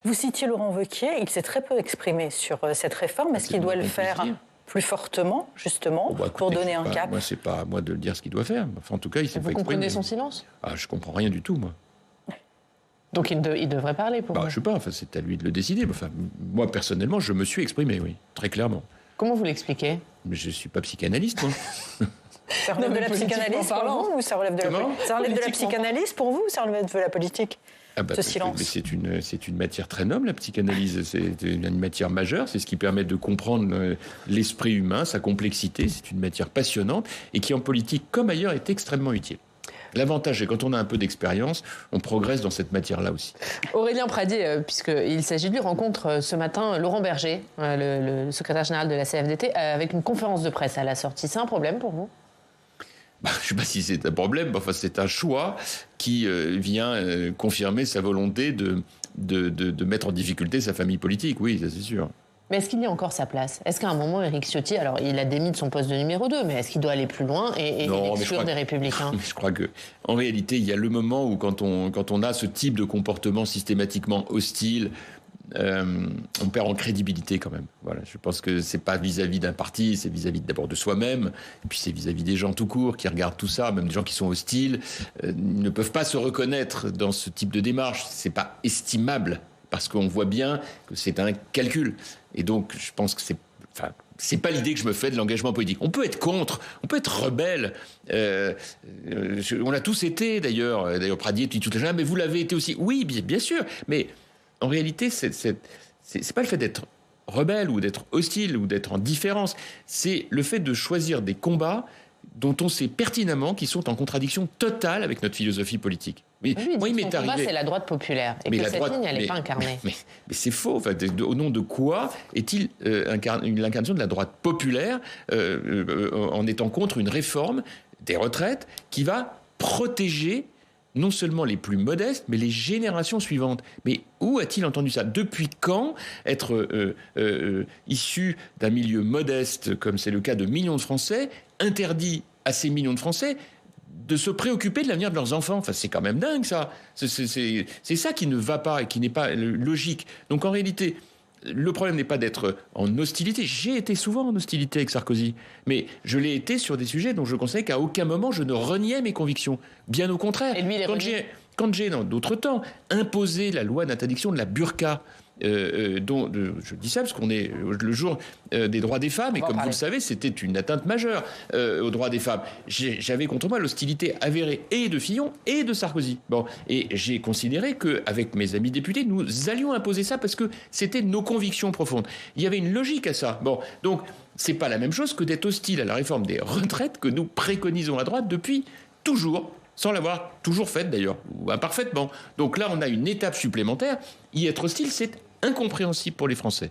Vous citiez Laurent Wauquiez, il s'est très peu exprimé sur cette réforme. Est-ce qu'il doit le faire plus fortement, justement, pour donner un cap? Moi, c'est pas à moi de dire ce qu'il doit faire. Enfin, en tout cas, il s'est pas exprimé. Vous comprenez son silence? Je comprends rien du tout, moi. Donc il devrait parler pour vous? Je sais pas, enfin, c'est à lui de le décider. Enfin, moi, personnellement, je me suis exprimé, oui, très clairement. Comment vous l'expliquez? Mais je suis pas psychanalyste, moi. Ça relève de la psychanalyse pour vous ou ça relève de la psychanalyse pour vous ou ça relève de la politique? Ce silence. Mais c'est une matière très noble, la psychanalyse. C'est une matière majeure. C'est ce qui permet de comprendre l'esprit humain, sa complexité. C'est une matière passionnante et qui, en politique comme ailleurs, est extrêmement utile. L'avantage, c'est quand on a un peu d'expérience, on progresse dans cette matière-là aussi. Aurélien Pradié, puisqu'il s'agit de lui, rencontre ce matin Laurent Berger, le secrétaire général de la CFDT, avec une conférence de presse à la sortie. C'est un problème pour vous? Je ne sais pas si c'est un problème, enfin, c'est un choix qui vient confirmer sa volonté de mettre en difficulté sa famille politique, oui, ça c'est sûr. Mais est-ce qu'il y a encore sa place? Est-ce qu'à un moment, Éric Ciotti, alors il a démis de son poste de numéro 2, mais est-ce qu'il doit aller plus loin et exclure des Républicains? Je crois qu'en réalité, il y a le moment où quand on a ce type de comportement systématiquement hostile, on perd en crédibilité quand même. Voilà, je pense que c'est pas vis-à-vis d'un parti, c'est vis-à-vis d'abord de soi-même, et puis c'est vis-à-vis des gens tout court qui regardent tout ça, même des gens qui sont hostiles, ne peuvent pas se reconnaître dans ce type de démarche. C'est pas estimable parce qu'on voit bien que c'est un calcul. Et donc, je pense que c'est pas l'idée que je me fais de l'engagement politique. On peut être contre, on peut être rebelle. On l'a tous été d'ailleurs. D'ailleurs, Pradié dit tout à l'heure, mais vous l'avez été aussi. Oui, bien sûr. Mais en réalité, c'est pas le fait d'être rebelle ou d'être hostile ou d'être en différence. C'est le fait de choisir des combats dont on sait pertinemment qu'ils sont en contradiction totale avec notre philosophie politique. Mais moi, il m'est arrivé. C'est la droite populaire et que cette ligne, elle n'est pas incarnée. Mais c'est faux. Enfin, au nom de quoi est-il l'incarnation de la droite populaire en étant contre une réforme des retraites qui va protéger non seulement les plus modestes, mais les générations suivantes? Mais où a-t-il entendu ça? Depuis quand être issu d'un milieu modeste, comme c'est le cas de millions de Français, interdit à ces millions de Français de se préoccuper de l'avenir de leurs enfants? Enfin, c'est quand même dingue, ça. C'est ça qui ne va pas et qui n'est pas logique. Donc, en réalité, le problème n'est pas d'être en hostilité. J'ai été souvent en hostilité avec Sarkozy, mais je l'ai été sur des sujets dont je considère qu'à aucun moment je ne reniais mes convictions. Bien au contraire. Et lui, quand j'ai, dans d'autres temps, imposé la loi d'interdiction de la burqa, je dis ça parce qu'on est le jour des droits des femmes, et comme vous le savez, c'était une atteinte majeure aux droits des femmes. J'avais contre moi l'hostilité avérée et de Fillon et de Sarkozy. Bon, et j'ai considéré qu'avec mes amis députés, nous allions imposer ça parce que c'était nos convictions profondes. Il y avait une logique à ça. Bon, donc c'est pas la même chose que d'être hostile à la réforme des retraites que nous préconisons à droite depuis toujours, sans l'avoir toujours faite d'ailleurs, ou imparfaitement. Donc là, on a une étape supplémentaire. Y être hostile, c'est incompréhensible pour les Français.